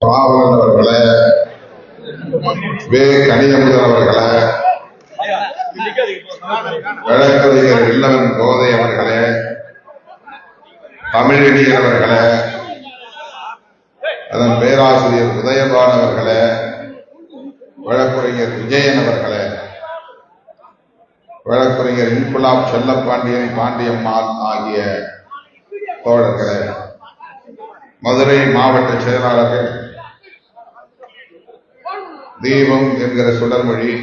பாவலன் அவர்களே, வே கனியமுதன் அவர்களே, வழக்கறிஞர் இல்லவன் கோதை அவர்களே, தமிழடியன் அவர்களே, அதன் பேராசிரியர் உதயபான் அவர்களே, வழக்குரைஞர் விஜயன் அவர்களே, வழக்குரைஞர் இன்குலாப் செல்லப்பாண்டியன் பாண்டியம்மாள் ஆகிய தோழர்களே, மதுரை மாவட்ட செயலாளர்கள், தீபம் என்கிற சுடர்மொழி,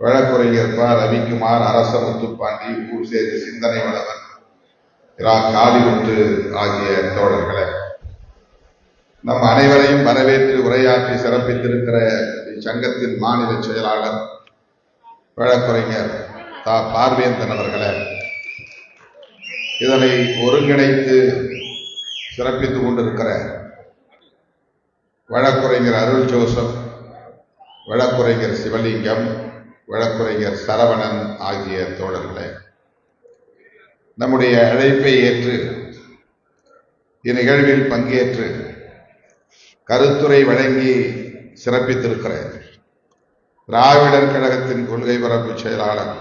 வழக்குரைஞர் ப ரவிக்குமார், அரச முத்துப்பாண்டி, ஊர்சேரி சிந்தனை வளவன், காளிமுத்து ஆகிய தோழர்களே, நம் அனைவரையும் வரவேற்று உரையாற்றி சிறப்பித்திருக்கிற இச்சங்கத்தின் மாநில செயலாளர் வழக்குரைஞர் தா பார்வேந்தன் அவர்களே, இதனை ஒருங்கிணைத்து சிறப்பித்துக் கொண்டிருக்கிற வழக்குரைஞர் அருள் ஜோசப், வழக்குரைஞர் சிவலிங்கம், வழக்குரைஞர் சரவணன் ஆகிய தோழர்களே, நம்முடைய அழைப்பை ஏற்று இந்நிகழ்வில் பங்கேற்று கருத்துரை வழங்கி சிறப்பித்திருக்கிற திராவிடர் கழகத்தின் கொள்கை பரப்பு செயலாளர்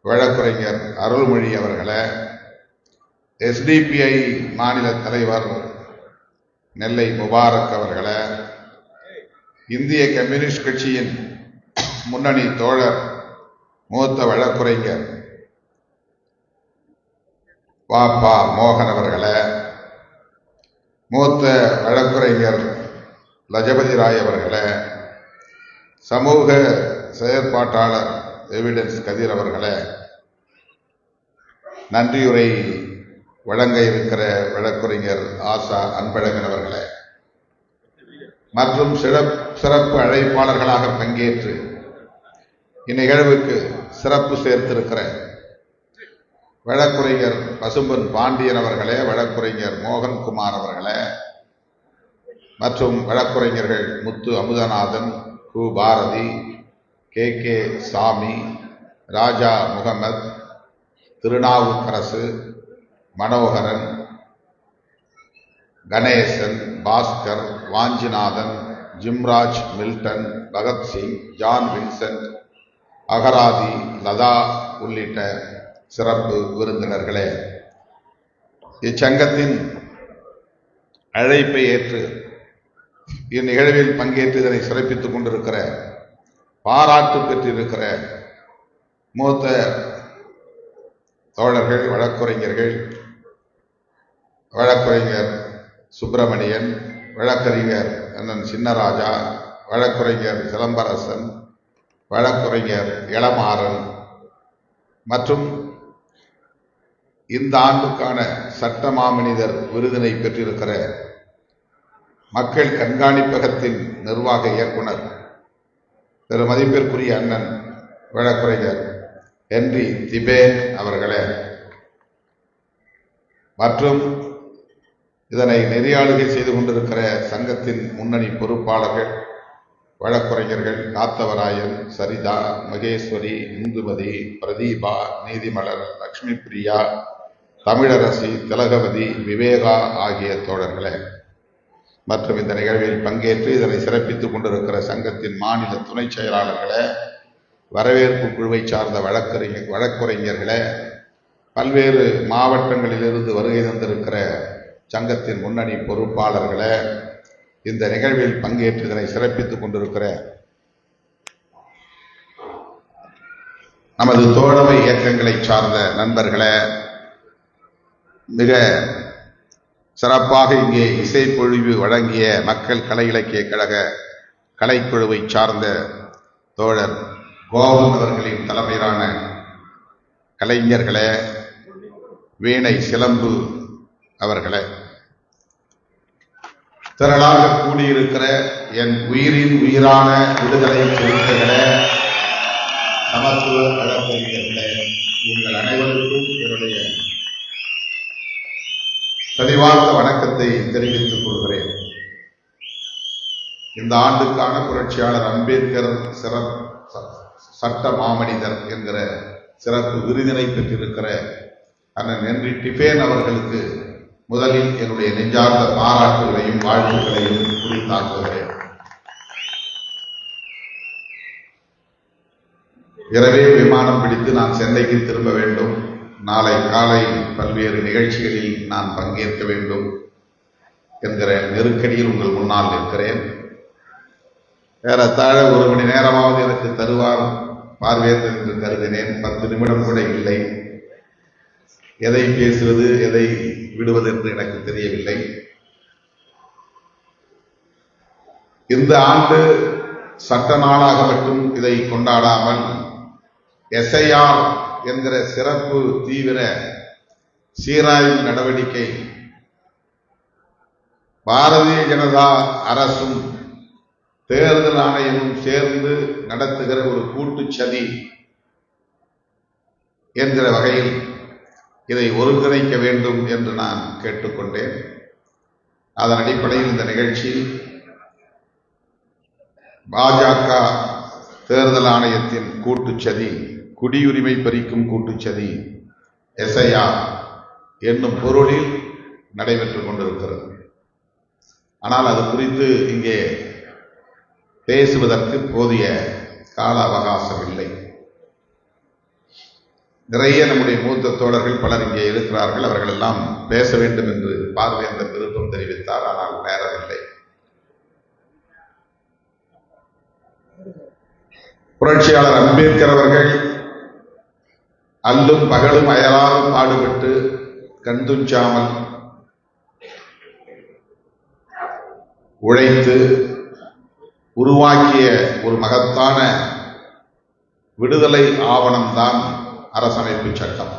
வழக்குரைஞர் அருள்மொழி அவர்களே, SDPI மாநில தலைவர் நெல்லை முபாரக் அவர்களே, இந்திய கம்யூனிஸ்ட் கட்சியின் முன்னணி தோழர் மூத்த வழக்குரைஞர் வாப்பா மோகன் அவர்களே, மூத்த வழக்குரைஞர் லஜபதி ராய் அவர்களே, சமூக செயற்பாட்டாளர் எவிடன்ஸ் கதிர் அவர்களே, நன்றியுரை வழங்க இருக்கிற வழக்குரைஞர் ஆசா அன்பழகன் அவர்களே, மற்றும் சிறப்பு அழைப்பாளர்களாக பங்கேற்று இந்நிகழ்வுக்கு சிறப்பு சேர்த்திருக்கிற வழக்குரைஞர் பசும்பன் பாண்டியன் அவர்களே, வழக்குரைஞர் மோகன்குமார் அவர்களே, மற்றும் வழக்குரைஞர்கள் முத்து அமுதநாதன், கு Bharathi, KK Sami, Raja Mohammed, Thirunavukkarasu, Manoharan, Ganesan, Baskar, Vanchinathan, Jimraj, Milton, Bhagat Singh, John Vincent, அகராதி, லதா உள்ளிட்ட சிறப்பு விருந்தினர்களே, இச்சங்கத்தின் அழைப்பை ஏற்று இந்நிகழ்வில் பங்கேற்று இதனை சிறப்பித்துக் கொண்டிருக்கிற பாராட்டு பெற்றிருக்கிற மூத்த தோழர்கள், வழக்குரைஞர்கள், வழக்குரைஞர் சுப்பிரமணியன், வழக்கறிஞர் அண்ணன் சின்னராஜா, வழக்குரைஞர் சிலம்பரசன், வழக்குரைஞர் இளமாறன், மற்றும் இந்த ஆண்டுக்கான சட்ட மாமனிதர் விருதினை பெற்றிருக்கிற மக்கள் கண்காணிப்பகத்தின் நிர்வாக இயக்குனர் திரு மதிப்பிற்குரிய அண்ணன் வழக்குரைஞர் ஹென்றி திபேன் அவர்களே, மற்றும் இதனை நெறியாளுகை செய்து கொண்டிருக்கிற சங்கத்தின் முன்னணி பொறுப்பாளர்கள், வழக்குரைஞர்கள் காத்தவராயன், சரிதா, மகேஸ்வரி, இந்துமதி, பிரதீபா, நீதிமலர், லட்சுமி பிரியா, தமிழரசி, திலகவதி, விவேகா ஆகிய தோழர்களே, மற்றும் இந்த நிகழ்வில் பங்கேற்று இதனை சிறப்பித்துக் கொண்டிருக்கிற சங்கத்தின் மாநில துணை செயலாளர்களே, வரவேற்பு குழுவை சார்ந்த வழக்குரைஞர்களே, பல்வேறு மாவட்டங்களிலிருந்து வருகை தந்திருக்கிற சங்கத்தின் முன்னணி பொறுப்பாளர்களே, இந்த நிகழ்வில் பங்கேற்று இதனை சிறப்பித்துக் கொண்டிருக்கிற நமது தோழமை இயக்கங்களை சார்ந்த நண்பர்களே, மிக சிறப்பாக இங்கே இசைப்பொழிவு வழங்கிய மக்கள் கலை இலக்கிய கழக கலைக்குழுவை சார்ந்த தோழர் கோவன் அவர்களின் தலைமையிலான கலைஞர்களே, வீணை சிலம்பு அவர்களே, திரளாக கூடியிருக்கிற என் உயிரின் உயிரான விடுதலை சிறுத்தைகளே, சமத்துவ வழக்கறிஞர்களே, உங்கள் அனைவருக்கும் என்னுடைய தெளிவார்ந்த வணக்கத்தை தெரிவித்துக் கொள்கிறேன். இந்த ஆண்டுக்கான புரட்சியாளர் அம்பேத்கர் சட்ட மாமனிதர் என்கிற சிறப்பு விருதினை பெற்றிருக்கிற அண்ணன் ஹென்றி டிபேன் அவர்களுக்கு முதலில் என்னுடைய நெஞ்சார்ந்த பாராட்டுகளையும் வாழ்த்துக்களையும் குறித்தாக்குகிறேன். இரவே விமானம் பிடித்து நான் சென்னைக்கு திரும்ப வேண்டும். நாளை காலை பல்வேறு நிகழ்ச்சிகளில் நான் பங்கேற்க வேண்டும் என்கிற நெருக்கடியில் உங்கள் முன்னால் இருக்கிறேன். ஏறத்தாழ 1 மணி நேரமாவது எனக்கு தருவார் பார்வையற்றர் என்று கருதினேன். 10 நிமிடம் கூட இல்லை. எதை பேசுவது எதை விடுவது என்று எனக்கு தெரியவில்லை. இந்த ஆண்டு சட்ட நாளாக மட்டும் இதை கொண்டாடாமல் எஸ்ஐஆர் என்கிற சிறப்பு தீவிர சீராய்வு நடவடிக்கை பாரதிய ஜனதா அரசும் தேர்தல் ஆணையமும் சேர்ந்து நடத்துகிற ஒரு கூட்டு சதி என்கிற வகையில் இதை ஒருங்கிணைக்க வேண்டும் என்று நான் கேட்டுக்கொண்டேன். அதன் அடிப்படையில் இந்த நிகழ்ச்சி பாஜக தேர்தல் ஆணையத்தின் கூட்டுச்சதி, குடியுரிமை பறிக்கும் கூட்டுச்சதி எஸ்ஐஆர் என்னும் பொருளில் நடைபெற்றுக் கொண்டிருக்கிறது. ஆனால் அது குறித்து இங்கே பேசுவதற்கு போதிய கால அவகாசம் இல்லை. நிறைய நம்முடைய மூத்த தோழர்கள் பலர் இங்கே இருக்கிறார்கள். அவர்கள் எல்லாம் பேச வேண்டும் என்று பார்வையற்றர் விருப்பம் தெரிவித்தார். ஆனால் நேரமில்லை. புரட்சியாளர் அம்பேத்கர் அவர்கள் அல்லும் பகலும் அயராது பாடுபட்டு கண்துஞ்சாமல் உழைத்து உருவாக்கிய ஒரு மகத்தான விடுதலை ஆவணம்தான் அரசமைப்பு சட்டம்.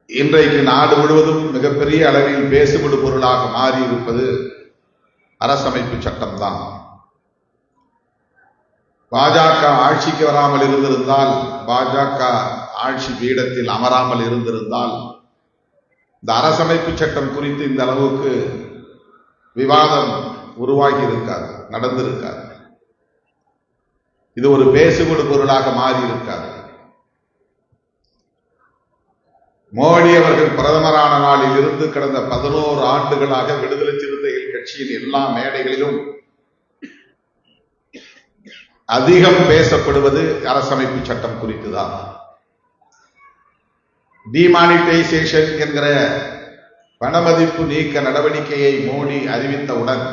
இன்றைக்கு நாடு முழுவதும் மிகப்பெரிய அளவில் பேசுபடு பொருளாக மாறியிருப்பது அரசமைப்பு சட்டம்தான். பாஜக ஆட்சிக்கு வராமல் இருந்திருந்தால், பாஜக ஆட்சி பீடத்தில் அமராமல் இருந்திருந்தால் இந்த அரசமைப்பு சட்டம் குறித்து இந்த அளவுக்கு விவாதம் உருவாகி இருக்காது, நடந்திருக்காது. இது ஒரு பேசுபடு பொருளாக மாறி இருக்காது. மோடி அவர்கள் பிரதமரான நாளில் இருந்து கடந்த 11 ஆண்டுகளாக விடுதலை சிறுத்தைகள் கட்சியின் எல்லா மேடைகளிலும் அதிகம் பேசப்படுவது அரசமைப்பு சட்டம் குறித்துதான். டிமானிட்டைசேஷன் என்கிற பணமதிப்பு நீக்க நடவடிக்கையை மோடி அறிவித்தவுடன்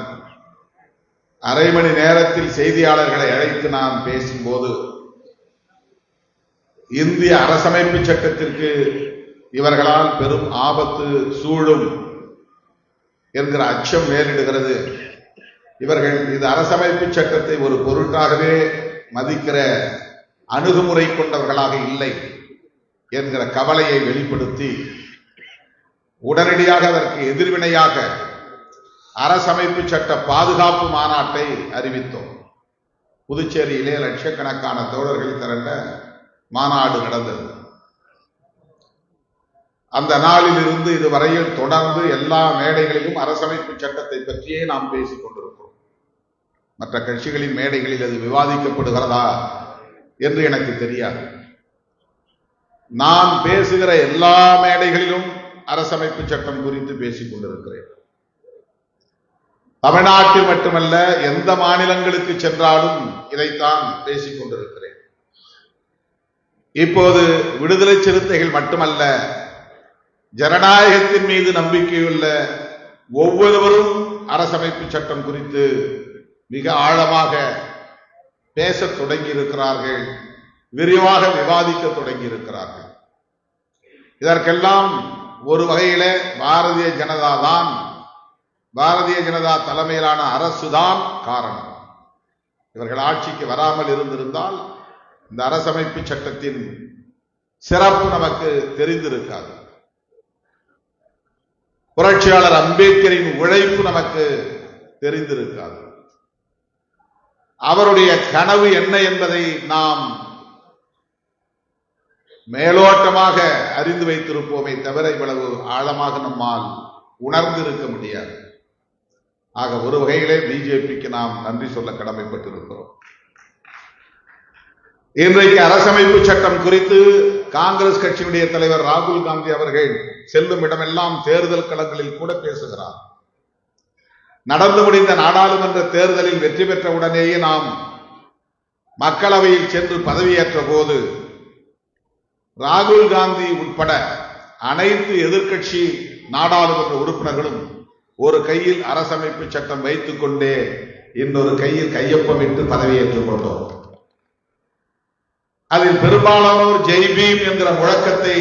அரை மணி நேரத்தில் செய்தியாளர்களை அழைத்து நான் பேசும்போது இந்திய அரசமைப்பு சட்டத்திற்கு இவர்களால் பெரும் ஆபத்து சூழும் என்கிற அச்சம் நேரிடுகிறது. இவர்கள் இந்த அரசமைப்பு சட்டத்தை ஒரு பொருட்டாகவே மதிக்கிற அணுகுமுறை கொண்டவர்களாக இல்லை என்கிற கவலையை வெளிப்படுத்தி உடனடியாக அதற்கு எதிர்வினையாக அரசமைப்பு சட்ட பாதுகாப்பு மாநாட்டை அறிவித்தோம். புதுச்சேரியிலே லட்சக்கணக்கான தோழர்கள் திரண்ட மாநாடு நடந்தது. அந்த நாளில் இருந்து இதுவரையில் தொடர்ந்து எல்லா மேடைகளிலும் அரசமைப்பு சட்டத்தை பற்றியே நாம் பேசிக் கொண்டிருக்கிறோம். மற்ற கட்சிகளின் மேடைகளில் அது விவாதிக்கப்படுகிறதா என்று எனக்கு தெரியாது. நான் பேசுகிற எல்லா மேடைகளிலும் அரசமைப்பு சட்டம் குறித்து பேசிக் கொண்டிருக்கிறேன். தமிழ்நாட்டில் மட்டுமல்ல, எந்த மாநிலங்களுக்கு சென்றாலும் இதைத்தான் பேசிக் கொண்டிருக்கிறேன். இப்போது விடுதலை சிறுத்தைகள் மட்டுமல்ல, ஜனநாயகத்தின் மீது நம்பிக்கையுள்ள ஒவ்வொருவரும் அரசமைப்பு சட்டம் குறித்து மிக ஆழமாக பேசத் தொடங்கி இருக்கிறார்கள், விரிவாக விவாதிக்க தொடங்கி இருக்கிறார்கள். இதற்கெல்லாம் ஒரு வகையிலே பாரதிய ஜனதா தலைமையிலான அரசுதான் காரணம். இவர்கள் ஆட்சிக்கு வராமல் இருந்திருந்தால் இந்த அரசமைப்பு சட்டத்தின் சிறப்பு நமக்கு தெரிந்திருக்காது. புரட்சியாளர் அம்பேத்கரின் உழைப்பு நமக்கு தெரிந்திருக்காது. அவருடைய கனவு என்ன என்பதை நாம் மேலோட்டமாக அறிந்து வைத்திருப்போமே தவிர இவ்வளவு ஆழமாக நம்மால் உணர்ந்திருக்க முடியாது. ஆக ஒரு வகையிலே பிஜேபிக்கு நாம் நன்றி சொல்ல கடமைப்பட்டிருக்கிறோம். இன்றைக்கு அரசமைப்பு சட்டம் குறித்து காங்கிரஸ் கட்சியினுடைய தலைவர் ராகுல் காந்தி அவர்கள் செல்லும் இடமெல்லாம் தேர்தல் களங்களில் கூட பேசுகிறார். நடந்து முடிந்த நாடாளுமன்ற தேர்தலில் வெற்றி பெற்ற உடனேயே நாம் மக்களவையில் சென்று பதவியேற்ற போது ராகுல் காந்தி உட்பட அனைத்து எதிர்க்கட்சி நாடாளுமன்ற உறுப்பினர்களும் ஒரு கையில் அரசமைப்பு சட்டம் வைத்துக் கொண்டே இன்னொரு கையில் கையொப்பமிட்டு பதவியேற்றுக் கொண்டோம். அதில் பெரும்பாலானோர் ஜெய்பீம் என்கிற முழக்கத்தை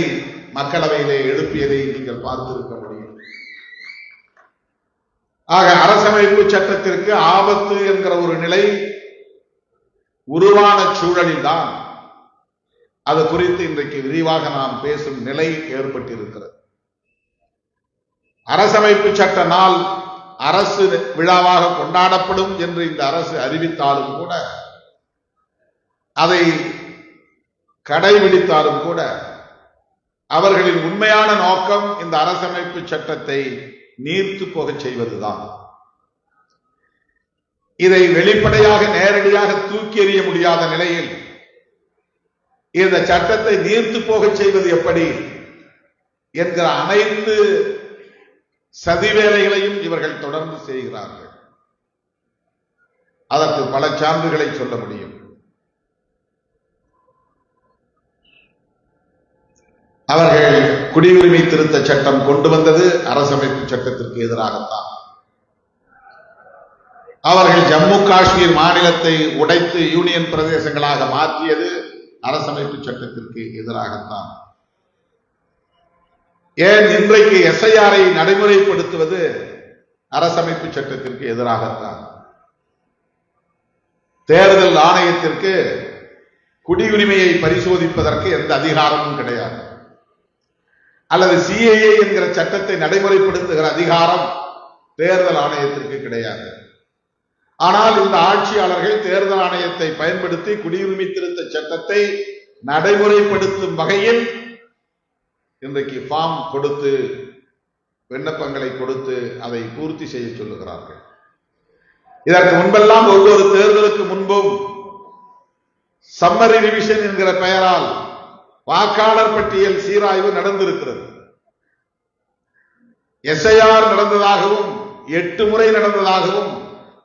மக்களவையிலே எழுப்பியதை நீங்கள் பார்த்திருக்க முடியும். ஆக அரசமைப்பு சட்டத்திற்கு ஆபத்து என்கிற ஒரு நிலை உருவான சூழலில்தான் அது குறித்து இன்றைக்கு விரிவாக நாம் பேசும் நிலை ஏற்பட்டிருக்கிறது. அரசமைப்பு சட்ட நாள் அரசு விழாவாக கொண்டாடப்படும் என்று இந்த அரசு அறிவித்தாலும் கூட, அதை கடைபிடித்தாலும் கூட, அவர்களின் உண்மையான நோக்கம் இந்த அரசமைப்பு சட்டத்தை நீர்த்து போகச் செய்வதுதான். இதை வெளிப்படையாக நேரடியாக தூக்கி எறிய முடியாத நிலையில் இந்த சட்டத்தை நீர்த்து போகச் செய்வது எப்படி என்கிற அனைத்து சதி வேலைகளையும் இவர்கள் தொடர்ந்து செய்கிறார்கள். அதற்கு பல சான்றுகளை சொல்ல முடியும். அவர்கள் குடியுரிமை திருத்த சட்டம் கொண்டு வந்தது அரசமைப்பு சட்டத்திற்கு எதிராகத்தான். அவர்கள் ஜம்மு காஷ்மீர் மாநிலத்தை உடைத்து யூனியன் பிரதேசங்களாக மாற்றியது அரசமைப்பு சட்டத்திற்கு எதிராகத்தான். ஏன் இன்றைக்கு எஸ்ஐஆரை நடைமுறைப்படுத்துவது அரசமைப்பு சட்டத்திற்கு எதிராகத்தான். தேர்தல் ஆணையத்திற்கு குடியுரிமையை பரிசோதிப்பதற்கு எந்த அதிகாரமும் கிடையாது. அல்லது சிஏஏ என்கிற சட்டத்தை நடைமுறைப்படுத்துகிற அதிகாரம் தேர்தல் ஆணையத்திற்கு கிடையாது. ஆனால் இந்த ஆட்சியாளர்கள் தேர்தல் ஆணையத்தை பயன்படுத்தி குடியுரிமை திருத்த சட்டத்தை நடைமுறைப்படுத்தும் வகையில் இன்றைக்கு ஃபார்ம் கொடுத்து விண்ணப்பங்களை கொடுத்து அதை பூர்த்தி செய்ய சொல்லுகிறார்கள். இதற்கு முன்பெல்லாம் ஒவ்வொரு தேர்தலுக்கு முன்பும் சம்மரி ரிவிஷன் என்கிற பெயரால் வாக்காளர் பட்டியல் சீராய்வு நடந்திருக்கிறது. எஸ்ஐஆர் நடந்ததாகவும் 8 முறை நடந்ததாகவும்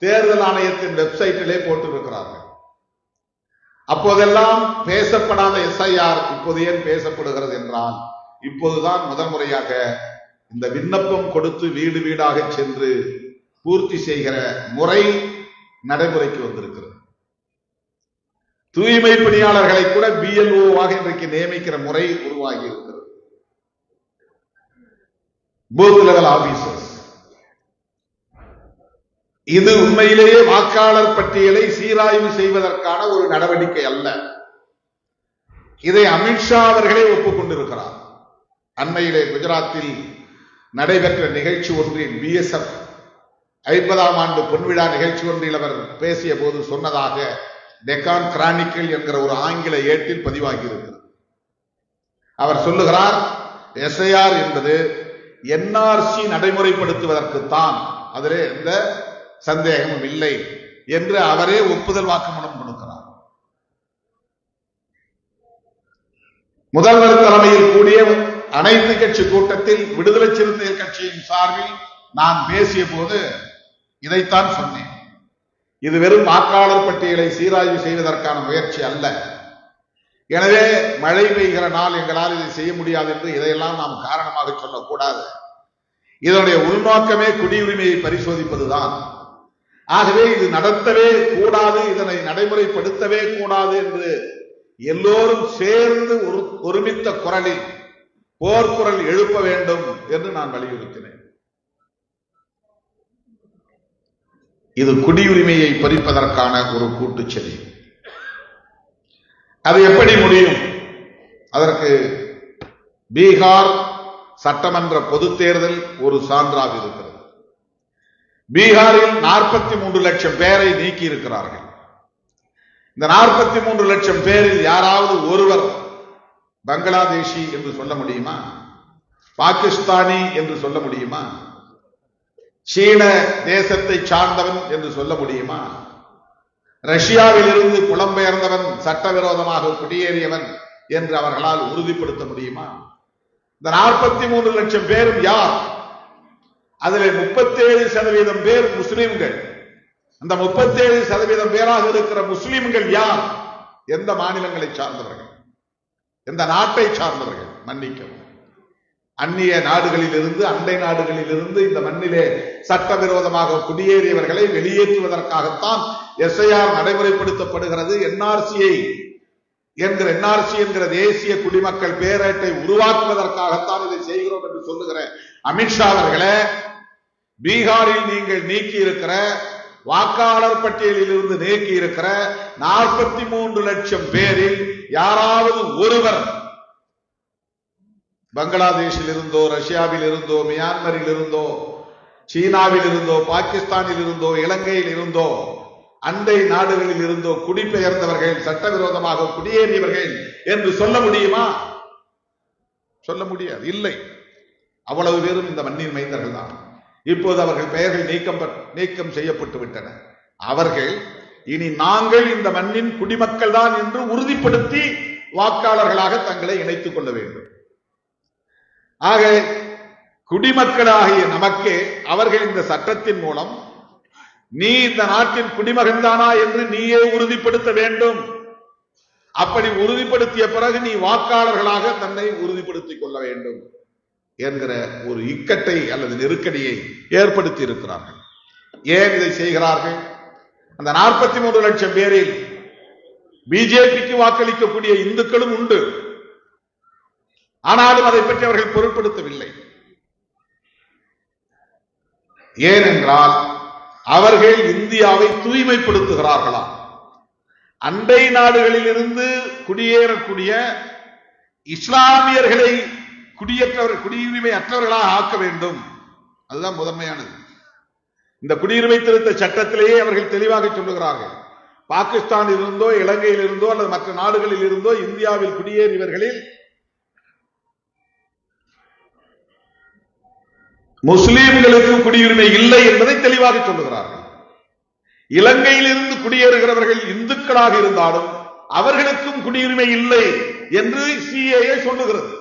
தேர்தல் ஆணையத்தின் வெப்சைட்டிலே போட்டிருக்கிறார்கள். அப்போதெல்லாம் பேசப்படாத எஸ்ஐஆர் இப்போது ஏன் பேசப்படுகிறது என்றால், இப்போதுதான் முதல் முறையாக இந்த விண்ணப்பம் கொடுத்து வீடு வீடாக சென்று பூர்த்தி செய்கிற முறை நடைமுறைக்கு வந்திருக்கிறது. தூய்மை பணியாளர்களை கூட பிஎல்ஓவாக இன்றைக்கு நியமிக்கிற முறை உருவாகி இருக்கிறது. Booth level officers. இது உண்மையிலேயே வாக்காளர் பட்டியலை சீராய்வு செய்வதற்கான ஒரு நடவடிக்கை அல்ல. இதை அமித்ஷா அவர்களே ஒப்புக்கொண்டிருக்கிறார். அண்மையிலே குஜராத்தில் நடைபெற்ற நிகழ்ச்சி ஒன்றில் பிஎஸ்எஃப் 50ஆம் ஆண்டு பொன்விழா நிகழ்ச்சி ஒன்றில் அவர் பேசிய போது சொன்னதாக டெக்கான் கிரானிக்கல் என்கிற ஒரு ஆங்கில ஏட்டில் பதிவாகி இருக்கிறது. அவர் சொல்லுகிறார், எஸ்ஐஆர் என்பது என்ஆர்சி நடைமுறைப்படுத்துவதற்குத்தான், அதிலே எந்த சந்தேகமும் இல்லை என்று அவரே ஒப்புதல் வாக்குமூலம் கொடுக்கிறார். முதல்வர் தலைமையில் கூடிய அனைத்து கட்சி கூட்டத்தில் விடுதலை சிறுத்தைகள் கட்சியின் சார்பில் நான் பேசிய போது இதைத்தான் சொன்னேன். இது வெறும் வாக்காளர் பட்டியலை சீராய்வு செய்வதற்கான முயற்சி அல்ல. எனவே மழை பெய்கிற நாள் எங்களால் இதை செய்ய முடியாது என்று இதையெல்லாம் நாம் காரணமாக சொல்லக்கூடாது. இதனுடைய உள்நோக்கமே குடியுரிமையை பரிசோதிப்பதுதான். ஆகவே இது நடத்தவே கூடாது, இதனை நடைமுறைப்படுத்தவே கூடாது என்று எல்லோரும் சேர்ந்து ஒருமித்த குரலில் போர்க்குரல் எழுப்ப வேண்டும் என்று நான் வலியுறுத்தினேன். இது குடியுரிமையை பறிப்பதற்கான ஒரு கூட்டுச்சதி. அது எப்படி முடியும்? அதற்கு பீகார் சட்டமன்ற பொது தேர்தல் ஒரு சான்றாக இருக்கிறது. பீகாரில் 43 லட்சம் பேரை நீக்கி இருக்கிறார்கள். இந்த 43 லட்சம் பேரில் யாராவது ஒருவர் பங்களாதேஷி என்று சொல்ல முடியுமா? பாகிஸ்தானி என்று சொல்ல முடியுமா? சீன தேசத்தை சார்ந்தவன் என்று சொல்ல முடியுமா? ரஷ்யாவில் இருந்து புலம்பெயர்ந்தவன், சட்டவிரோதமாக குடியேறியவன் என்று அவர்களால் உறுதிப்படுத்த முடியுமா? இந்த 43 லட்சம் பேரும் யார்? அதில் 37% பேர் முஸ்லிம்கள். அந்த 37% பேராக இருக்கிற முஸ்லிம்கள் யார்? எந்த மாநிலங்களை சார்ந்தவர்கள், எந்த நாட்டை சார்ந்தவர்கள்? மன்னிக்கவும், அந்நிய நாடுகளில் இருந்து, அண்டை நாடுகளில் இருந்து இந்த மண்ணிலே சட்டவிரோதமாக குடியேறியவர்களை வெளியேற்றுவதற்காகத்தான் எஸ்ஐஆர் நடைமுறைப்படுத்தப்படுகிறது. என்ஆர்சி என்கிற தேசிய குடிமக்கள் பேரேட்டை உருவாக்குவதற்காகத்தான் இதை செய்கிறோம் என்று சொல்லுகிற அமித்ஷா அவர்களே, பீகாரில் நீங்கள் நீக்கி இருக்கிற வாக்காளர் பட்டியலில் இருந்து நீக்கி இருக்கிற 43 லட்சம் பேரில் யாராவது ஒருவர் பங்களாதேஷில் இருந்தோ, ரஷ்யாவில் இருந்தோ, மியான்மரில் இருந்தோ, சீனாவில் இருந்தோ, பாகிஸ்தானில் இருந்தோ, இலங்கையில் இருந்தோ, அண்டை நாடுகளில் இருந்தோ குடிபெயர்ந்தவர்கள், சட்டவிரோதமாக குடியேறியவர்கள் என்று சொல்ல முடியுமா? சொல்ல முடியாது. இல்லை, அவ்வளவு பேரும் இந்த மண்ணின் மைந்தர்கள் தான். இப்போது அவர்கள் பெயர்கள் நீக்கம் செய்யப்பட்டு விட்டன. அவர்கள் இனி நாங்கள் இந்த மண்ணின் குடிமக்கள் தான் என்று உறுதிப்படுத்தி வாக்காளர்களாக தங்களை இணைத்துக் கொள்ள வேண்டும். ஆக குடிமக்களாகிய நமக்கே அவர்கள் இந்த சட்டத்தின் மூலம் நீ இந்த நாட்டின் குடிமகன் தானா என்று நீயே உறுதிப்படுத்த வேண்டும். அப்படி உறுதிப்படுத்திய பிறகு நீ வாக்காளர்களாக தன்னை உறுதிப்படுத்திக் கொள்ள வேண்டும் என்கிற ஒரு இக்கட்டை அல்லது நெருக்கடியை ஏற்படுத்தி இருக்கிறார்கள். ஏன் இதை செய்கிறார்கள்? அந்த 43 லட்சம் பேரில் பிஜேபிக்கு வாக்களிக்கக்கூடிய இந்துக்களும் உண்டு. ஆனாலும் அதை பற்றி அவர்கள் பொருட்படுத்தவில்லை. ஏனென்றால் அவர்கள் இந்தியாவை தூய்மைப்படுத்துகிறார்களா? அண்டை நாடுகளில் இருந்து குடியேறக்கூடிய இஸ்லாமியர்களை குடியுரிமை அற்றவர்களாக ஆக்க வேண்டும். அதுதான் முதன்மையானது. இந்த குடியுரிமை திருத்த சட்டத்திலேயே அவர்கள் தெளிவாக சொல்லுகிறார்கள், பாகிஸ்தானில் இருந்தோ, இலங்கையில் இருந்தோ அல்லது மற்ற நாடுகளில் இருந்தோ இந்தியாவில் குடியேறியவர்களில் முஸ்லிம்களுக்கு குடியுரிமை இல்லை என்பதை தெளிவாக சொல்லுகிறார்கள். இலங்கையில் இருந்து குடியேறுகிறவர்கள் இந்துக்களாக இருந்தாலும் அவர்களுக்கும் குடியுரிமை இல்லை என்று சிஏஏ சொல்லுகிறது.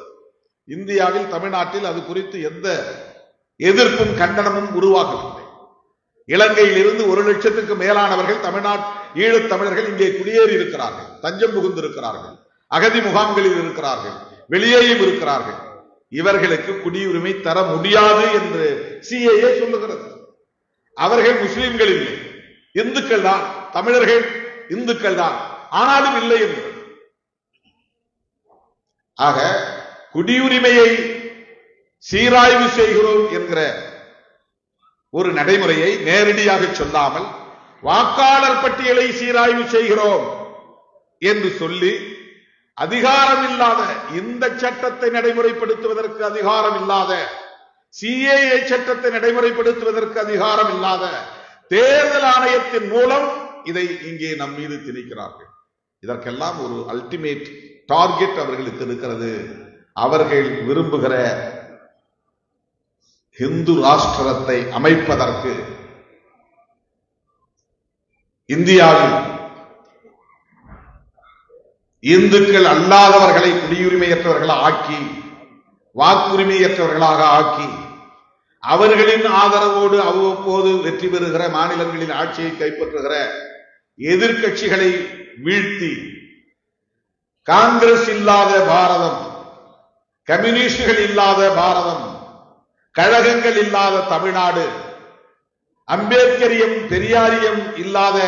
இந்தியாவில், தமிழ்நாட்டில் அது குறித்து எந்த எதிர்ப்பும் கண்டனமும் உருவாகவில்லை. இலங்கையில் இருந்து 1 லட்சத்துக்கு மேலானவர்கள் ஈழத் தமிழர்கள் இங்கே குடியேறி இருக்கிறார்கள், தஞ்சம் புகுந்திருக்கிறார்கள், அகதி முகாம்களில் இருக்கிறார்கள், வெளியேயும் இருக்கிறார்கள். இவர்களுக்கு குடியுரிமை தர முடியாது என்று சிஏஏ சொல்லுகிறது. அவர்கள் முஸ்லிம்கள் இல்லை, இந்துக்கள் தான், தமிழர்கள் இந்துக்கள் தான், ஆனாலும் இல்லை என்று. ஆக குடியுரிமையை சீராய்வு செய்கிறோம் என்கிற ஒரு நடைமுறையை நேரடியாக சொல்லாமல் வாக்காளர் பட்டியலை சீராய்வு செய்கிறோம் என்று சொல்லி அதிகாரம் இல்லாத, இந்த சட்டத்தை நடைமுறைப்படுத்துவதற்கு அதிகாரம் இல்லாத, சிஏஏ சட்டத்தை நடைமுறைப்படுத்துவதற்கு அதிகாரம் இல்லாத தேர்தல் ஆணையத்தின் மூலம் இதை இங்கே நம் மீது திணிக்கிறார்கள். இதற்கெல்லாம் ஒரு அல்டிமேட் டார்கெட் அவர்களுக்கு இருக்கிறது. அவர்கள் விரும்புகிற இந்து ராஷ்டிரத்தை அமைப்பதற்கு இந்தியாவில் இந்துக்கள் அல்லாதவர்களை குடியுரிமையற்றவர்களாக ஆக்கி, வாக்குரிமையற்றவர்களாக ஆக்கி, அவர்களின் ஆதரவோடு அவ்வப்போது வெற்றி பெறுகிற மாநிலங்களில் ஆட்சியை கைப்பற்றுகிற எதிர்கட்சிகளை வீழ்த்தி, காங்கிரஸ் இல்லாத பாரதம், கம்யூனிஸ்டுகள் இல்லாத பாரதம், கழகங்கள் இல்லாத தமிழ்நாடு, அம்பேத்கரியம் பெரியாரியம் இல்லாத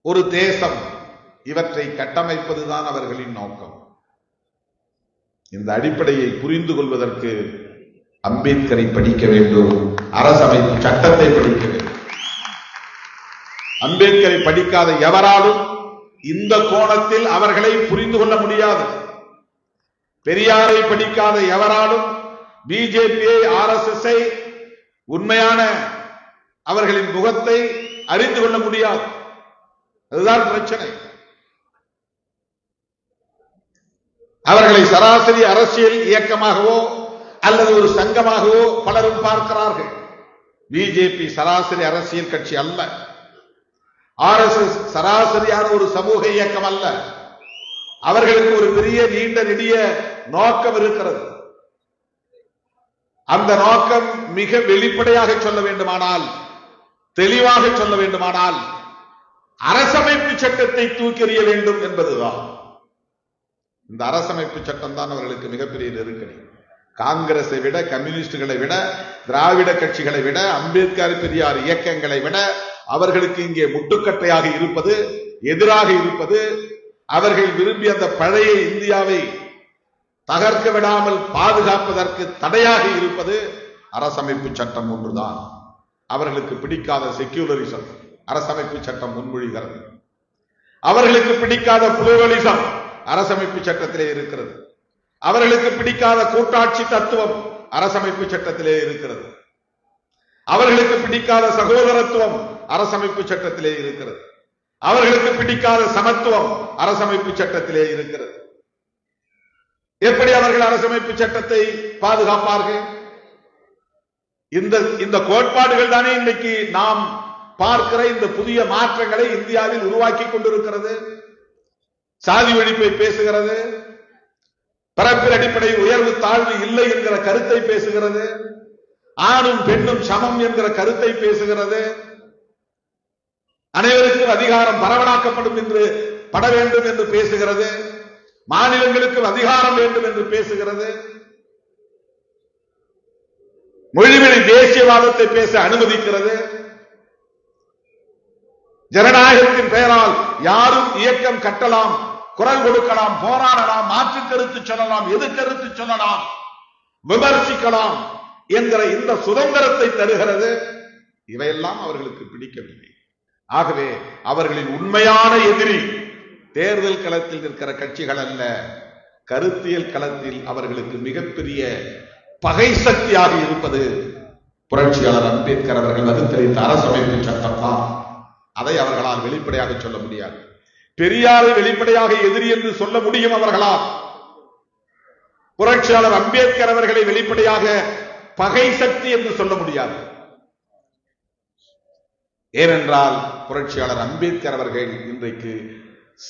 ஒரு தேசம், இவற்றை கட்டமைப்பதுதான் அவர்களின் நோக்கம். இந்த அடிப்படையை புரிந்து கொள்வதற்கு அம்பேத்கரை படிக்க வேண்டும், அரசமைப்பு சட்டத்தை படிக்க வேண்டும். அம்பேத்கரை படிக்காத எவராலும் இந்த கோணத்தில் அவர்களை புரிந்து கொள்ள முடியாது. பெரியாரை படிக்காத எவராலும் பிஜேபியை, RSS உண்மையான அவர்களின் முகத்தை அறிந்து கொள்ள முடியாது. அதுதான் பிரச்சனை. அவர்களை சராசரி அரசியல் இயக்கமாகவோ அல்லது ஒரு சங்கமாகவோ பலரும் பார்க்கிறார்கள். பிஜேபி சராசரி அரசியல் கட்சி அல்ல. RSS சராசரியான ஒரு சமூக இயக்கம் அல்ல. அவர்களுக்கு ஒரு பெரிய நீண்ட நெடிய நோக்கம் இருக்கிறது. அந்த நோக்கம் மிக வெளிப்படையாக சொல்ல வேண்டுமானால், தெளிவாக சொல்ல வேண்டுமானால், அரசமைப்பு சட்டத்தை தூக்கி எறிய வேண்டும் என்பதுதான். இந்த அரசமைப்பு சட்டம் தான் அவர்களுக்கு மிகப்பெரிய நெருக்கடி. காங்கிரஸை விட, கம்யூனிஸ்டுகளை விட, திராவிட கட்சிகளை விட, அம்பேத்கர் பெரியார் இயக்கங்களை விட அவர்களுக்கு இங்கே முட்டுக்கட்டையாக இருப்பது, எதிராக இருப்பது, அவர்கள் விரும்பி அந்த பழைய இந்தியாவை தகர்க்க விடாமல் பாதுகாப்பதற்கு தடையாக இருப்பது அரசமைப்பு சட்டம் ஒன்றுதான். அவர்களுக்கு பிடிக்காத செக்யூலரிசம் அரசமைப்பு சட்டம் முன்மொழிகிறது. அவர்களுக்கு பிடிக்காத புளூரலிசம் அரசமைப்பு சட்டத்திலே இருக்கிறது. அவர்களுக்கு பிடிக்காத கூட்டாட்சி தத்துவம் அரசமைப்பு சட்டத்திலே இருக்கிறது. அவர்களுக்கு பிடிக்காத சகோதரத்துவம் அரசமைப்பு சட்டத்திலே இருக்கிறது. அவர்களுக்கு பிடிக்காத சமத்துவம் அரசமைப்பு சட்டத்திலே இருக்கிறது. எப்படி அவர்கள் அரசமைப்பு சட்டத்தை பாதுகாப்பார்கள்? இந்த கோட்பாடுகள் தானே இன்றைக்கு நாம் பார்க்கிற இந்த புதிய மாற்றங்களை இந்தியாவில் உருவாக்கி கொண்டிருக்கிறது. சாதி ஒழிப்பை பேசுகிறது, பிறப்பின் அடிப்படை உயர்வு தாழ்வு இல்லை என்கிற கருத்தை பேசுகிறது, ஆணும் பெண்ணும் சமம் என்கிற கருத்தை பேசுகிறது, அனைவருக்கும் அதிகாரம் பரவலாக்கப்படும் என்று பட வேண்டும் என்று பேசுகிறது, மாநிலங்களுக்கு அதிகாரம் வேண்டும் என்று பேசுகிறது, மொழிவழி தேசியவாதத்தை பேச அனுமதிக்கிறது. ஜனநாயகத்தின் பெயரால் யாரும் இயக்கம் கட்டலாம், குரல் கொடுக்கலாம், போராடலாம், மாற்று கருத்து சொல்லலாம், எது கருத்து சொல்லலாம், விமர்சிக்கலாம் என்கிற இந்த சுதந்திரத்தை தருகிறது. இவையெல்லாம் அவர்களுக்கு பிடிக்கவில்லை. ஆகவே அவர்களின் உண்மையான எதிரி தேர்தல் களத்தில் இருக்கிற கட்சிகள் அல்ல, கருத்தியல் களத்தில் அவர்களுக்கு மிகப்பெரிய பகை சக்தியாக இருப்பது புரட்சியாளர் அம்பேத்கர் அவர்கள் வகுத்தளித்த அரசமைப்பு சட்டம் தான். அதை அவர்களால் வெளிப்படையாக சொல்ல முடியாது. பெரியாரை வெளிப்படையாக எதிரி என்று சொல்ல முடியும் அவர்களால். புரட்சியாளர் அம்பேத்கர் அவர்களை வெளிப்படையாக பகை சக்தி என்று சொல்ல முடியாது. ஏனென்றால் புரட்சியாளர் அம்பேத்கர் அவர்கள் இன்றைக்கு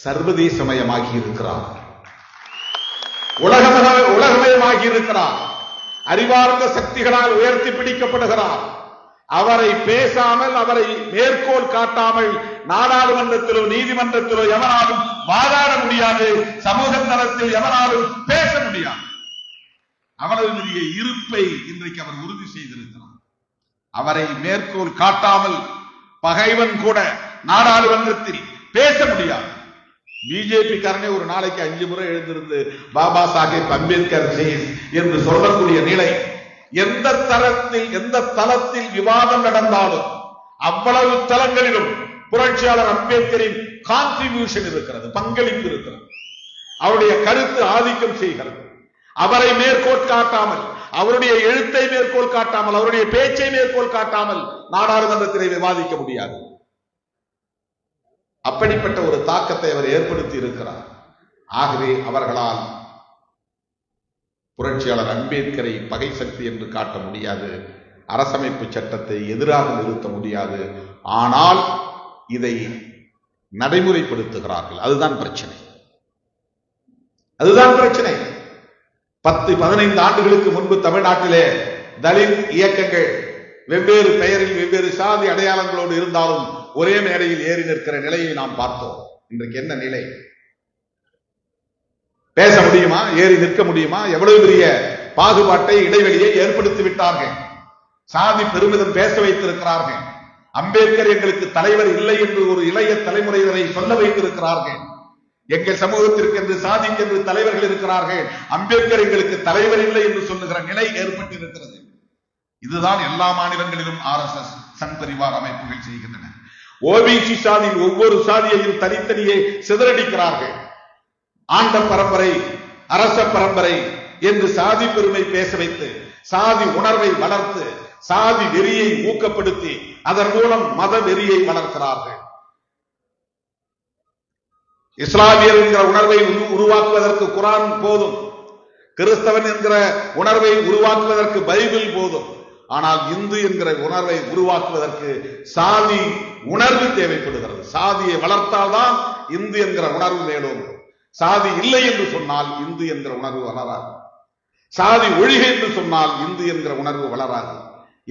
சர்வதேசமயமாகி இருக்கிறார், உலகமயமாகி இருக்கிறார், அறிவார்ந்த சக்திகளால் உயர்த்தி பிடிக்கப்படுகிறார். அவரை பேசாமல், அவரை மேற்கோள் காட்டாமல் நாடாளுமன்றத்திலோ நீதிமன்றத்திலோ எவனாலும் வாதாட முடியாது, சமூக தளத்தில் எவனாலும் பேச முடியாது. அவ்வளவு பெரிய இருப்பை இன்றைக்கு அவர் உறுதி செய்திருக்கிறார். அவரை மேற்கோள் காட்டாமல் பகைவன் கூட நாடாளுமன்றத்தில் பேச முடியாது. பிஜேபி காரனே ஒரு நாளைக்கு 5 முறை எழுந்திருந்து பாபா சாஹேப் அம்பேத்கர் ஜெயந்தி என்று சொல்லக்கூடிய நிலை. எந்த தளத்தில் விவாதம் நடந்தாலும் அவ்வளவு தளங்களிலும் புரட்சியாளர் அம்பேத்கரின் கான்ட்ரிபியூஷன் இருக்கிறது, பங்களிப்பு இருக்கிறது. அவருடைய கருத்து ஆதிக்கம் செய்கிறது. அவரை மேற்கோள் காட்டாமல், அவருடைய எழுத்தை மேற்கோள் காட்டாமல், அவருடைய பேச்சை மேற்கோள் காட்டாமல் நாடாளுமன்றத்திலே விவாதிக்க முடியாது. அப்படிப்பட்ட ஒரு தாக்கத்தை அவர் ஏற்படுத்தி இருக்கிறார். ஆகவே அவர்களால் புரட்சியாளர் அம்பேத்கரை பகை சக்தி என்று காட்ட முடியாது, அரசமைப்பு சட்டத்தை எதிராக நிறுத்த முடியாது. ஆனால் இதை நடைமுறைப்படுத்துகிறார்கள். அதுதான் பிரச்சனை. 10-15 ஆண்டுகளுக்கு முன்பு தமிழ்நாட்டிலே தலித் இயக்கங்கள் வெவ்வேறு பெயரில் வெவ்வேறு சாதி அடையாளங்களோடு இருந்தாலும் ஒரே மேடையில் ஏறி நிற்கிற நிலையை நாம் பார்த்தோம். இன்றைக்கு என்ன நிலை? பேச முடியுமா? ஏறி நிற்க முடியுமா? எவ்வளவு பெரிய பாகுபாட்டை, இடைவெளியை ஏற்படுத்தி விட்டார்கள். சாதி பெருமிதம் பேச வைத்திருக்கிறார்கள். அம்பேத்கர் எங்களுக்கு தலைவர் இல்லை என்று ஒரு இளைய தலைமுறையினரை சொல்ல வைத்திருக்கிறார்கள். எங்கள் சமூகத்திற்கு என்று சாதிக்கென்று தலைவர்கள் இருக்கிறார்கள், அம்பேத்கர் எங்களுக்கு தலைவர் இல்லை என்று சொல்லுகிற நிலை ஏற்பட்டிருக்கிறது. இதுதான் எல்லா மாநிலங்களிலும் RSS சங் பரிவார் அமைப்புகள் செய்கின்றன. ஓபிசி சாதியில் ஒவ்வொரு சாதியையும் தனித்தனியே சிதறடிக்கிறார்கள். ஆண்ட பரம்பரை, அரச பரம்பரை என்று சாதி பெருமை பேச வைத்து, சாதி உணர்வை வளர்த்து, சாதி வெறியை ஊக்கப்படுத்தி, அதன் மூலம் மத வெறியை வளர்க்கிறார்கள். இஸ்லாமியர் என்கிற உணர்வை உருவாக்குவதற்கு குர்ஆன் போதும், கிறிஸ்தவன் என்கிற உணர்வை உருவாக்குவதற்கு பைபிள் போதும். ஆனால் இந்து என்கிற உணர்வை உருவாக்குவதற்கு சாதி உணர்வு தேவைப்படுகிறது. சாதியை வளர்த்தால்தான் இந்து என்கிற உணர்வு மேலும். சாதி இல்லை என்று சொன்னால் இந்து என்கிற உணர்வு வளராது. சாதி ஒழிக என்று சொன்னால் இந்து என்கிற உணர்வு வளராது.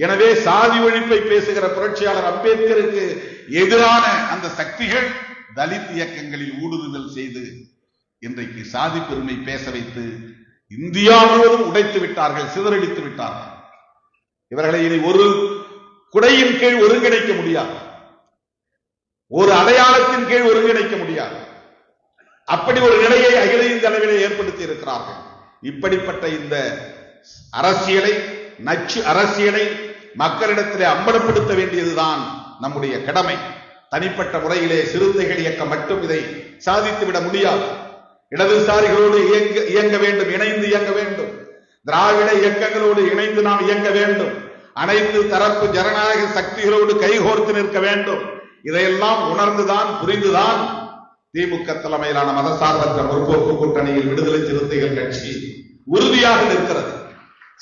எனவே சாதி ஒழிப்பை பேசுகிற புரட்சியாளர் அம்பேத்கருக்கு எதிரான அந்த சக்திகள் தலித் இயக்கங்களில் ஊடுருவல் செய்து இன்றைக்கு சாதி பெருமை பேச வைத்து இந்தியா முழுவதும் உடைத்து விட்டார்கள், சிதறடித்து விட்டார்கள். இவர்களை இனி ஒரு குடையின் கீழ் ஒருங்கிணைக்க முடியாது, ஒரு அடையாளத்தின் கீழ் ஒருங்கிணைக்க முடியாது. அப்படி ஒரு நிலையை அகில இந்திய அளவிலே ஏற்படுத்தி இருக்கிறார்கள். இப்படிப்பட்ட இந்த அரசியலை, நச்சு அரசியலை மக்களிடத்திலே அம்பலப்படுத்த வேண்டியதுதான் நம்முடைய கடமை. தனிப்பட்ட முறையிலே சிறுத்தைகள் இயக்கம் மட்டும் இதை சாதித்துவிட முடியாது. இடதுசாரிகளோடு இயங்க வேண்டும், இணைந்து இயங்க வேண்டும். திராவிட இயக்கங்களோடு இணைந்து நாம் இயங்க வேண்டும். அனைத்து தரப்பு ஜனநாயக சக்திகளோடு கைகோர்த்து நிற்க வேண்டும். இதையெல்லாம் உணர்ந்துதான், புரிந்துதான் திமுக தலைமையிலான மதசார்பற்ற முற்போக்கு கூட்டணியில் விடுதலை சிறுத்தைகள் கட்சி உறுதியாக நிற்கிறது.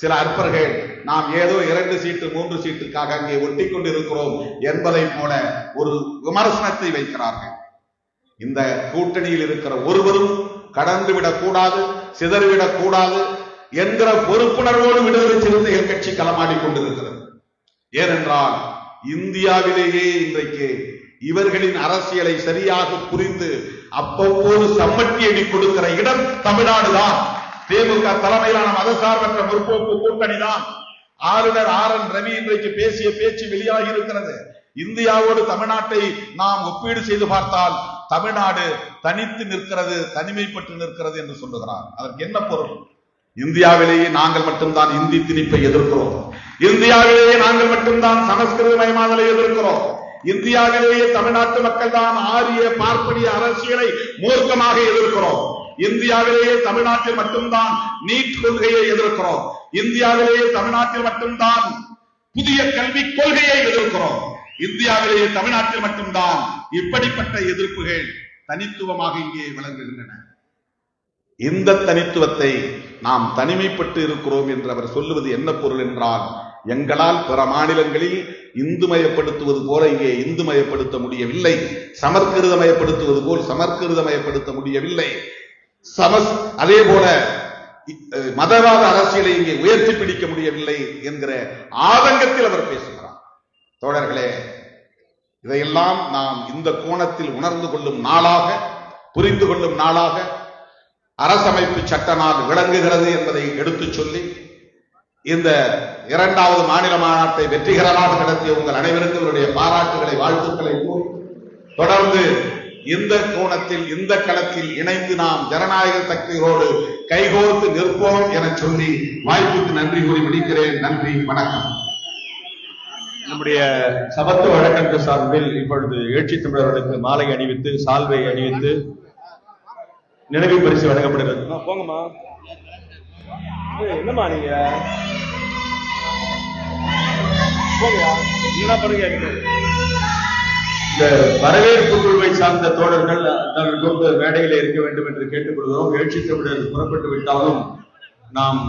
சில அற்பர்கள் நாம் ஏதோ 2 சீட்டு 3 சீட்டுக்காக அங்கே ஒட்டி கொண்டிருக்கிறோம் என்பதை போல ஒரு விமர்சனத்தை வைக்கிறார்கள். இந்த கூட்டணியில் இருக்கிற ஒருவரும் கடந்துவிடக் கூடாது, சிதறிவிடக் கூடாது என்கிற பொறுப்புணர்வோடு விடுதலை சிறுத்தைகள் கட்சி களமாடி கொண்டிருக்கிறது. ஏனென்றால் இந்தியாவிலேயே இன்றைக்கு இவர்களின் அரசியலை சரியாக புரிந்து அவ்வப்போது சம்மட்டி அடி கொடுக்கிற இடம் தமிழ்நாடுதான். திமுக தலைமையிலான மதசார்பற்ற முற்போக்கு கூட்டணி தான். ஆளுநர் RN ரவி இன்றைக்கு பேசிய பேச்சு வெளியாகி இருக்கிறது. இந்தியாவோடு தமிழ்நாட்டை நாம் ஒப்பீடு செய்து பார்த்தால் தமிழ்நாடு தனித்து நிற்கிறது, தனிமைப்பட்டு நிற்கிறது என்று சொல்லுகிறார். அதற்கு என்ன பொருள்? இந்தியாவிலேயே நாங்கள் மட்டும்தான் இந்தி திணிப்பை எதிர்க்கிறோம், இந்தியாவிலேயே நாங்கள் மட்டும்தான் சமஸ்கிருத மயமாதலை எதிர்க்கிறோம், இந்தியாவிலேயே தமிழ்நாட்டு மக்கள் தான் ஆரிய பார்ப்பனிய அரசியலை மூர்க்கமாக எதிர்க்கிறோம், இந்தியாவிலேயே தமிழ்நாட்டில் மட்டும்தான் நீட் கொள்கையை எதிர்க்கிறோம், இந்தியாவிலேயே தமிழ்நாட்டில் மட்டும்தான் புதிய கல்விக் கொள்கையை எதிர்க்கிறோம், இந்தியாவிலேயே தமிழ்நாட்டில் மட்டும்தான் இப்படிப்பட்ட எதிர்ப்புகள் தனித்துவமாக இங்கே விளங்குகின்றன. இந்த தனித்துவத்தை நாம் தனிமைப்பட்டு இருக்கிறோம் என்று அவர் சொல்லுவது என்ன பொருள் என்றால், எங்களால் பிற மாநிலங்களில் இந்துமயப்படுத்துவது போல இங்கே இந்துமயப்படுத்த முடியவில்லை, சமஸ்கிருதமயப்படுத்துவது போல் சமஸ்கிருதமயப்படுத்த முடியவில்லை, அதே போல மதவாத அரசியலை இங்கே உயர்த்தி பிடிக்க முடியவில்லை என்கிற ஆதங்கத்தில் அவர் பேசுகிறார். தோழர்களே, இதையெல்லாம் நாம் இந்த கோணத்தில் உணர்ந்து கொள்ளும் நாளாக, புரிந்து கொள்ளும் நாளாக அரசமைப்பு சட்ட நாள் விளங்குகிறது என்பதை எடுத்துச் சொல்லி, இந்த 2வது மாநில மாநாட்டை வெற்றிகரமாக நடத்திய உங்கள் அனைவருக்கும் என்னுடைய பாராட்டுகளை, வாழ்த்துக்களை கூறி, தொடர்ந்து இந்த கோணத்தில், இந்த களத்தில் இணைந்து நாம் ஜனநாயக சக்திகளோடு கைகோர்த்து நிற்போம் என சொல்லி வாய்ப்புக்கு நன்றி கூறி முடிக்கிறேன். நன்றி, வணக்கம். நம்முடைய சமத்துவ வழக்கறிஞர் சார்பில் இப்பொழுது எழுச்சி தமிழர்களுக்கு மாலை அணிவித்து, சால்வை அணிவித்து நினைவு பரிசு வழங்கப்படுகிறது. போங்கம்மா, என்னம்மா நீங்க என்ன பண்ணுங்க. இந்த வரவேற்பு குழுவை சார்ந்த தோழர்கள் தங்களுக்கு மேடையில் இருக்க வேண்டும் என்று கேட்டுக்கொள்கிறோம். எழுச்சி தமிழர் புறப்பட்டு விட்டாலும் நாம்